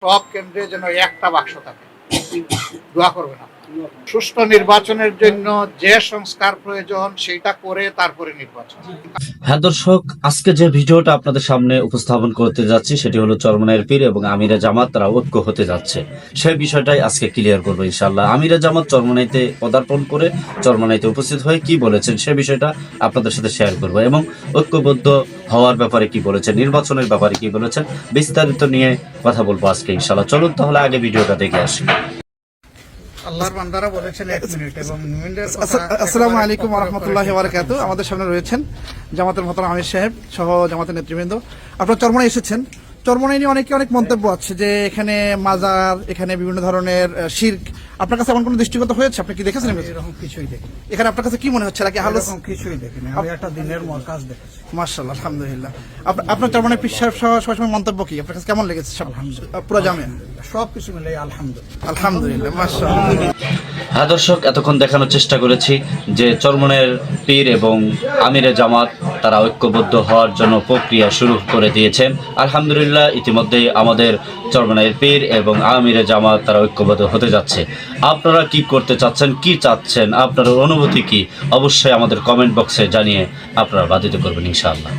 সব কেন্দ্রে যেন একটা বাক্স থাকে। দোয়া করবেন আপনারা। সুষ্ঠু নির্বাচনের জন্য যে সংস্কার প্রয়োজন সেটা করে তারপরে নির্বাচন। হ্যাঁ দর্শক, আজকে যে ভিডিওটা আপনাদের সামনে উপস্থাপন করতে যাচ্ছি সেটি হলো চরমনাইয়ের পীর এবং আমিরে জামাত তারা ঐক্য হতে যাচ্ছে, সেই বিষয়টাই আজকে ক্লিয়ার করবো ইনশাআল্লাহ। আমিরে জামাত চরমনাইতে পদার্পণ করে চরমনাইতে উপস্থিত হয়ে কি বলেছেন সে বিষয়টা আপনাদের সাথে শেয়ার করবো এবং ঐক্যবদ্ধ হওয়ার ব্যাপারে কি বলেছেন, নির্বাচনের ব্যাপারে কি বলেছেন, বিস্তারিত নিয়ে কথা বলবো আজকে ইনশাআল্লাহ। চলুন তাহলে আগে ভিডিওটা দেখে আসি। আল্লাহর বান্দারা বলেছেন 1 মিনিট এবং মুমিনদের আসসালামু আলাইকুম ওয়া রাহমাতুল্লাহি ওয়া বারাকাতুহু। আমাদের সামনে রয়েছেন জামাতের মোহতারাম আমির সাহেব সহ জামাতের নেতৃবৃন্দ। আপনারা চরমনাই এসেছেন। চরমনাই নিয়ে অনেক মন্তব্য আছে যে এখানে মাজার, এখানে বিভিন্ন ধরনের শিরক। আপনার কাছে এমন কোনো দৃষ্টিগত হয়েছে? আপনি কি দেখেছেন? এরকম কিছুই দেখি। এখানে আপনার কাছে কি মনে হচ্ছে? নাকি হালস? এরকম কিছুই দেখিনি। আমি একটা দিনের কাজ দেখেছি। মাশাআল্লাহ, আলহামদুলিল্লাহ। আপনার চরমনাই পীর সাহেব সবসময় মন্তব্য কি? আপনার কাছে কেমন লেগেছে? সব পুরো জামে সবকিছু মিলে আলহামদুলিল্লাহ। আলহামদুলিল্লাহ, মাশাআল্লাহ। হ্যাঁ দর্শক, এতক্ষণ দেখানোর চেষ্টা করেছি যে চরমনাইয়ের পীর এবং আমিরে জামাত তারা ঐক্যবদ্ধ হওয়ার জন্য প্রক্রিয়া শুরু করে দিয়েছেন। আলহামদুলিল্লাহ, ইতিমধ্যেই আমাদের চরমনাইয়ের পীর এবং আমিরে জামাত তারা ঐক্যবদ্ধ হতে যাচ্ছে। আপনারা কি করতে চাচ্ছেন, কি চাচ্ছেন, আপনার অনুভূতি কি, অবশ্যই আমাদের কমেন্ট বক্সে জানিয়ে আপনারা বাধিত করবেন ইনশাআল্লাহ।